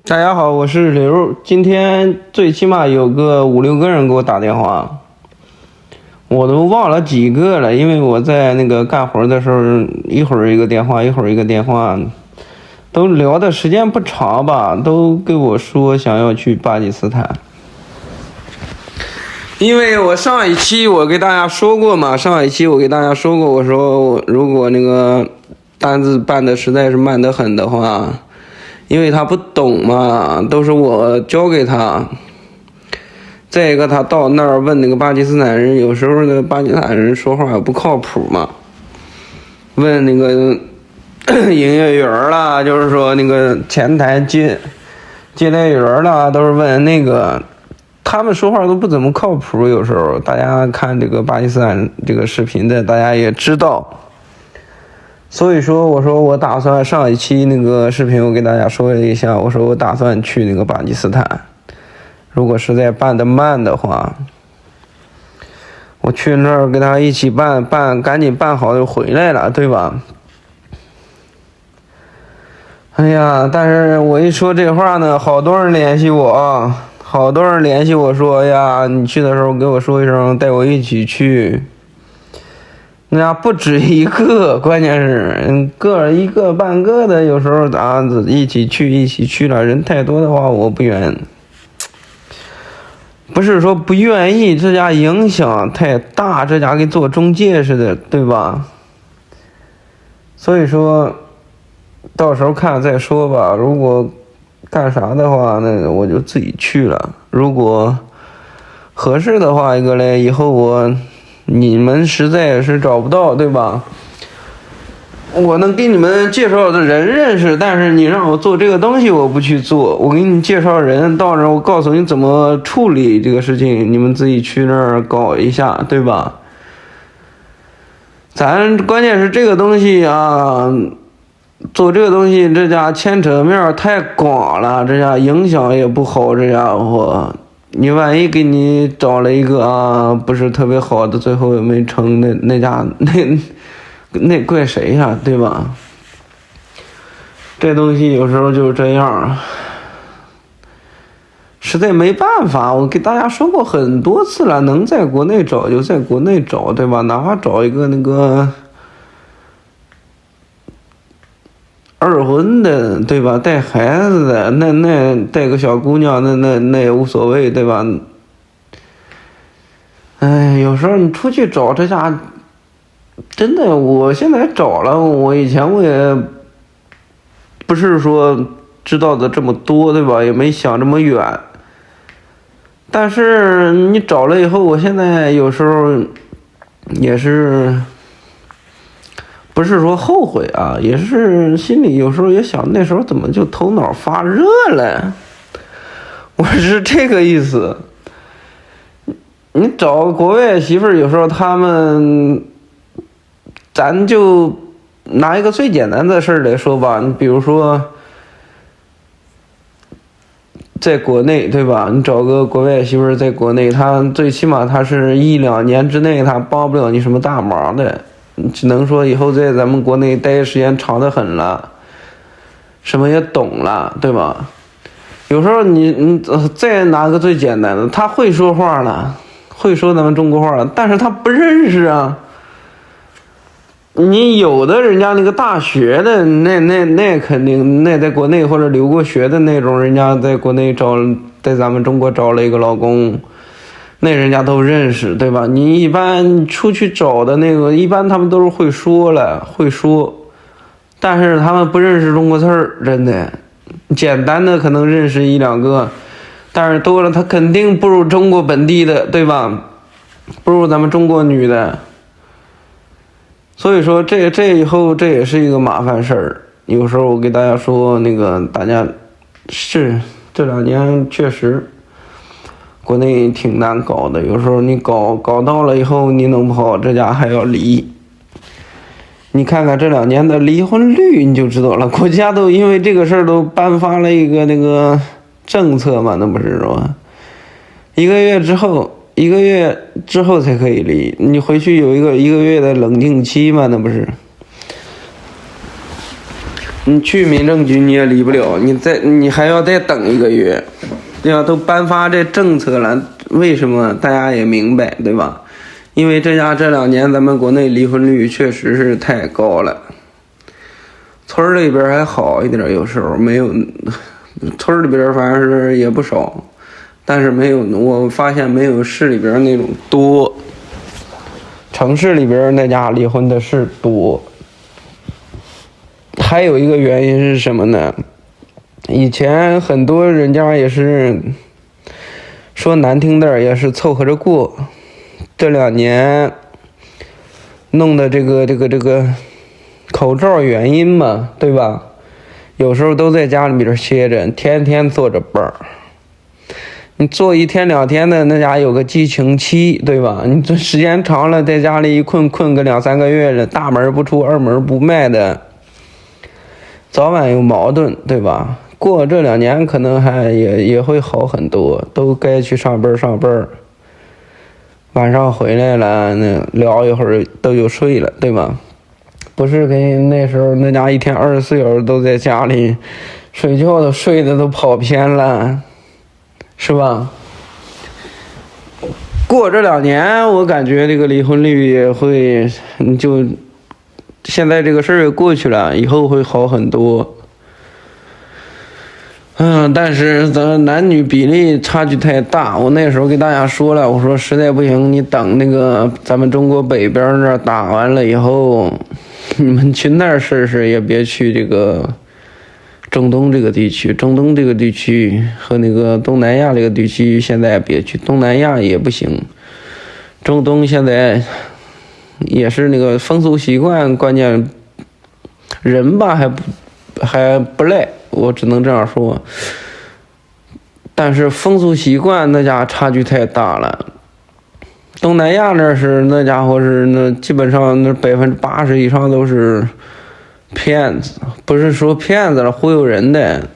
大家好，我是刘。今天最起码有个5、6个人给我打电话，我都忘了几个了，因为我在那个干活的时候，一会儿一个电话，一会儿一个电话，都聊的时间不长吧，都跟我说想要去巴基斯坦。因为我上一期我给大家说过嘛，我说如果那个单子办的实在是慢得很的话，因为他不懂嘛，都是我教给他。再一个，他到那儿问那个巴基斯坦人，有时候那个巴基斯坦人说话也不靠谱嘛。问那个营业员啦，就是说那个前台接待员啦，都是问那个，他们说话都不怎么靠谱。有时候大家看这个巴基斯坦这个视频的，大家也知道。所以说，我说我打算上一期那个视频，我给大家说了一下，我说我打算去那个巴基斯坦。如果实在办得慢的话，我去那儿跟他一起办，赶紧办好就回来了，对吧？哎呀，但是我一说这话呢，好多人联系我说，哎呀，你去的时候给我说一声，带我一起去。那不止一个，关键是一个半个的，有时候一起去了，人太多的话我不愿，不是说不愿意，这家影响太大，这家跟做中介似的，对吧？所以说到时候看再说吧，如果干啥的话，那我就自己去了，如果合适的话，一个嘞，以后你们实在是找不到，对吧？我能给你们介绍的人认识，但是你让我做这个东西，我不去做。我给你介绍人，到那儿我告诉你怎么处理这个事情，你们自己去那儿搞一下，对吧？咱关键是这个东西啊，做这个东西，这家牵扯面太广了，这家影响也不好，这家伙。你万一给你找了一个不是特别好的，最后也没成，那怪谁呀，对吧？这东西有时候就是这样，实在没办法。我给大家说过很多次了，能在国内找就在国内找，对吧？哪怕找一个那个二婚的，对吧？带孩子的，那带个小姑娘，那也无所谓，对吧？哎，有时候你出去找这家，真的，我现在找了，我以前我也不是说知道的这么多，对吧？也没想这么远。但是你找了以后，我现在有时候也是。不是说后悔啊，也是心里有时候也想，那时候怎么就头脑发热了？我是这个意思。你找国外媳妇儿，有时候咱就拿一个最简单的事儿来说吧，你比如说在国内，对吧？你找个国外媳妇儿在国内，她最起码她是1、2年之内，她帮不了你什么大忙的。只能说以后在咱们国内待时间长得很了，什么也懂了，对吧？有时候你再拿个最简单的，他会说话了，会说咱们中国话了，但是他不认识啊。你有的人家那个大学的，那肯定，那在国内或者留过学的那种，人家在国内在咱们中国找了一个老公。那人家都认识，对吧？你一般出去找的那个，一般他们都是会说，但是他们不认识中国字儿，真的。简单的可能认识1、2个，但是多了他肯定不如中国本地的，对吧？不如咱们中国女的。所以说这以后这也是一个麻烦事儿。有时候我给大家说，那个大家是这2年确实。国内挺难搞的，有时候你搞到了以后，你弄不好这家还要离。你看看这2年的离婚率，你就知道了。国家都因为这个事儿都颁发了一个那个政策嘛，那不是吧？1个月之后才可以离，你回去有一个月的冷静期嘛，那不是。你去民政局你也离不了，你还要再等1个月，对吧？都颁发这政策了，为什么大家也明白，对吧？因为这2年咱们国内离婚率确实是太高了。村里边还好一点，有时候没有，村里边反正是也不少，但是没有，我发现没有市里边那种多。城市里边那家离婚的是多。还有一个原因是什么呢？以前很多人家也是说难听点也是凑合着过，这2年弄的这个口罩原因嘛，对吧？有时候都在家里边歇着，天天坐着班儿。你坐1天2天的，那家有个激情期，对吧？你这时间长了，在家里一困个2、3个月了，大门不出二门不迈的，早晚有矛盾，对吧？过这2年可能还也会好很多，都该去上班，晚上回来了，那聊一会儿都就睡了，对吧？不是跟那时候那家1天24小时都在家里睡觉，都睡的都跑偏了，是吧？过这2年，我感觉这个离婚率也会，就现在这个事儿也过去了，以后会好很多。但是咱男女比例差距太大，我那时候给大家说了，我说实在不行，你等那个咱们中国北边那打完了以后，你们去那儿试试，也别去这个中东这个地区。中东这个地区和那个东南亚这个地区现在别去，东南亚也不行，中东现在也是那个风俗习惯，关键人吧还不赖，我只能这样说。但是风俗习惯那家差距太大了。东南亚那是那家伙是那基本上那80%以上都是骗子，不是说骗子了，忽悠人的。